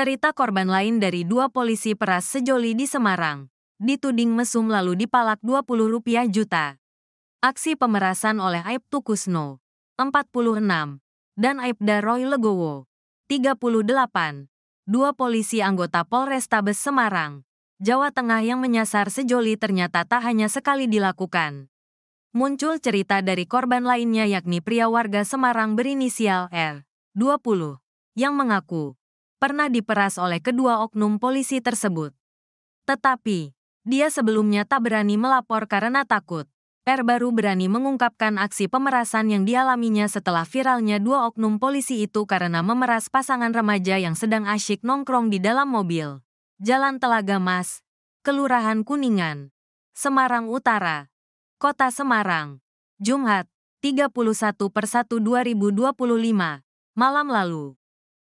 Cerita korban lain dari dua polisi peras sejoli di Semarang. Dituding mesum lalu dipalak Rp20 juta. Aksi pemerasan oleh Aibtu Kusno, 46, dan Aibda Roy Legowo, 38. Dua polisi anggota Polrestabes Semarang, Jawa Tengah yang menyasar sejoli ternyata tak hanya sekali dilakukan. Muncul cerita dari korban lainnya yakni pria warga Semarang berinisial R, 20, yang mengaku pernah diperas oleh kedua oknum polisi tersebut. Tetapi, dia sebelumnya tak berani melapor karena takut. R baru berani mengungkapkan aksi pemerasan yang dialaminya setelah viralnya dua oknum polisi itu karena memeras pasangan remaja yang sedang asyik nongkrong di dalam mobil. Jalan Telaga Mas, Kelurahan Kuningan, Semarang Utara, Kota Semarang, Jumat, 31/1/2025, malam lalu.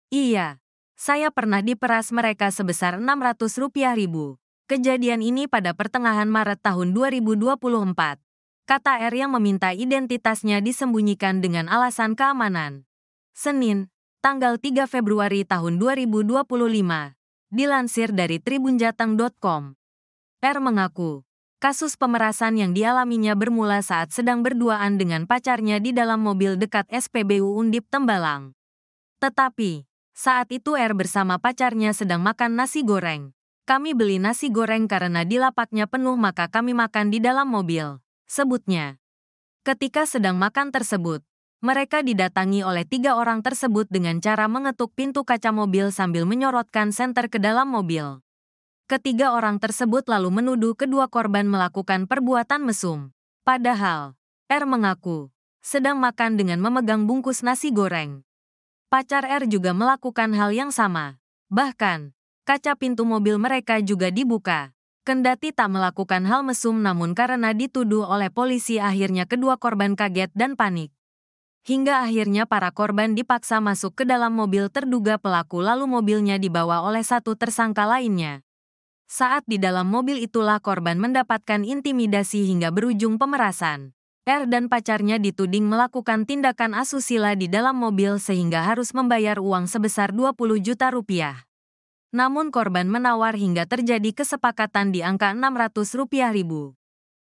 Iya, saya pernah diperas mereka sebesar Rp600.000. Kejadian ini pada pertengahan Maret tahun 2024. Kata R yang meminta identitasnya disembunyikan dengan alasan keamanan. Senin, tanggal 3 Februari tahun 2025. Dilansir dari tribunjateng.com. R mengaku, kasus pemerasan yang dialaminya bermula saat sedang berduaan dengan pacarnya di dalam mobil dekat SPBU Undip Tembalang. Tetapi, saat itu R bersama pacarnya sedang makan nasi goreng. Kami beli nasi goreng karena di lapaknya penuh maka kami makan di dalam mobil, sebutnya. Ketika sedang makan tersebut, mereka didatangi oleh 3 orang tersebut dengan cara mengetuk pintu kaca mobil sambil menyorotkan senter ke dalam mobil. Ketiga orang tersebut lalu menuduh kedua korban melakukan perbuatan mesum. Padahal, R mengaku sedang makan dengan memegang bungkus nasi goreng. Pacar R juga melakukan hal yang sama. Bahkan, kaca pintu mobil mereka juga dibuka. Kendati tak melakukan hal mesum namun karena dituduh oleh polisi akhirnya kedua korban kaget dan panik. Hingga akhirnya para korban dipaksa masuk ke dalam mobil terduga pelaku lalu mobilnya dibawa oleh satu tersangka lainnya. Saat di dalam mobil itulah korban mendapatkan intimidasi hingga berujung pemerasan. R dan pacarnya dituding melakukan tindakan asusila di dalam mobil sehingga harus membayar uang sebesar Rp20 juta. Namun korban menawar hingga terjadi kesepakatan di angka Rp600.000.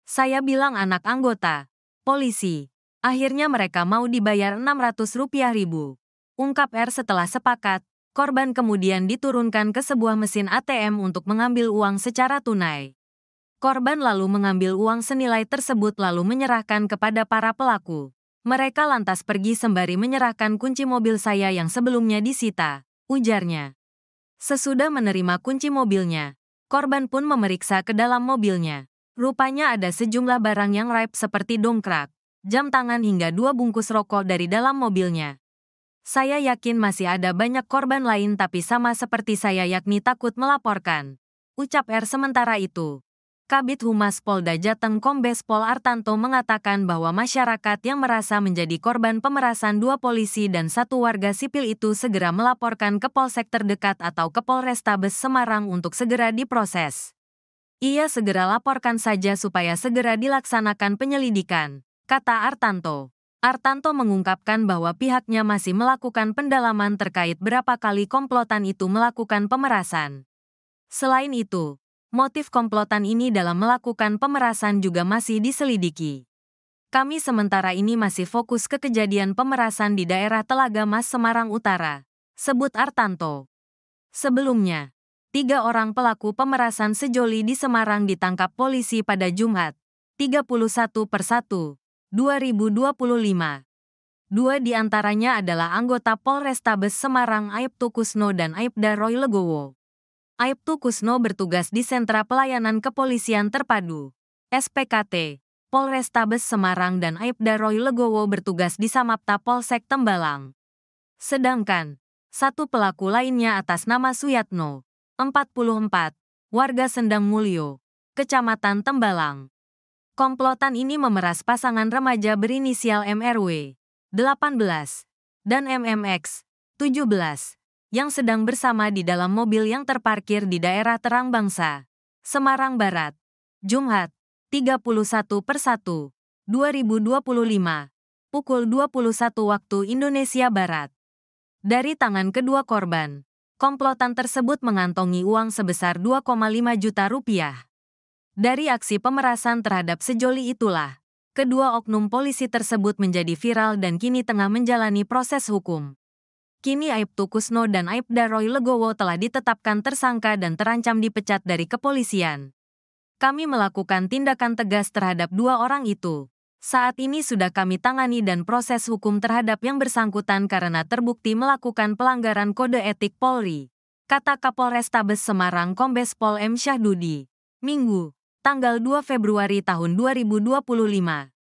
Saya bilang anak anggota polisi. Akhirnya mereka mau dibayar Rp600.000. Ungkap R setelah sepakat, korban kemudian diturunkan ke sebuah mesin ATM untuk mengambil uang secara tunai. Korban lalu mengambil uang senilai tersebut lalu menyerahkan kepada para pelaku. Mereka lantas pergi sembari menyerahkan kunci mobil saya yang sebelumnya disita, ujarnya. Sesudah menerima kunci mobilnya, korban pun memeriksa ke dalam mobilnya. Rupanya ada sejumlah barang yang raib seperti dongkrak, jam tangan hingga 2 bungkus rokok dari dalam mobilnya. Saya yakin masih ada banyak korban lain tapi sama seperti saya yakni takut melaporkan, ucap R. Sementara itu, Kabid Humas Polda Jateng Kombes Pol Artanto mengatakan bahwa masyarakat yang merasa menjadi korban pemerasan 2 polisi dan 1 warga sipil itu segera melaporkan ke Polsek terdekat atau ke Polrestabes Semarang untuk segera diproses. Ia segera laporkan saja supaya segera dilaksanakan penyelidikan, kata Artanto. Artanto mengungkapkan bahwa pihaknya masih melakukan pendalaman terkait berapa kali komplotan itu melakukan pemerasan. Selain itu, motif komplotan ini dalam melakukan pemerasan juga masih diselidiki. Kami sementara ini masih fokus ke kejadian pemerasan di daerah Telaga Mas Semarang Utara, sebut Artanto. Sebelumnya, 3 orang pelaku pemerasan sejoli di Semarang ditangkap polisi pada Jumat, 31/1/2025. 2 di antaranya adalah anggota Polrestabes Semarang Aibtu Kusno dan Aibda Roy Legowo. Aibtu Kusno bertugas di Sentra Pelayanan Kepolisian Terpadu, SPKT, Polrestabes Semarang dan Aibda Roy Legowo bertugas di Samapta Polsek Tembalang. Sedangkan, 1 pelaku lainnya atas nama Suyatno, 44, warga Sendang Mulyo, Kecamatan Tembalang. Komplotan ini memeras pasangan remaja berinisial MRW, 18, dan MMX, 17. Yang sedang bersama di dalam mobil yang terparkir di daerah Terang Bangsa, Semarang Barat, Jumat, 31/1/2025, pukul 21 waktu Indonesia Barat. Dari tangan kedua korban, Komplotan tersebut mengantongi uang sebesar 2,5 juta rupiah. Dari aksi pemerasan terhadap sejoli itulah, kedua oknum polisi tersebut menjadi viral dan kini tengah menjalani proses hukum. Kini Aibtu Kusno dan Aibda Roy Legowo telah ditetapkan tersangka dan terancam dipecat dari kepolisian. Kami melakukan tindakan tegas terhadap dua orang itu. Saat ini sudah kami tangani dan proses hukum terhadap yang bersangkutan karena terbukti melakukan pelanggaran kode etik Polri, kata Kapolrestabes Semarang Kombes Pol M. Syahdudi, Minggu, tanggal 2 Februari tahun 2025.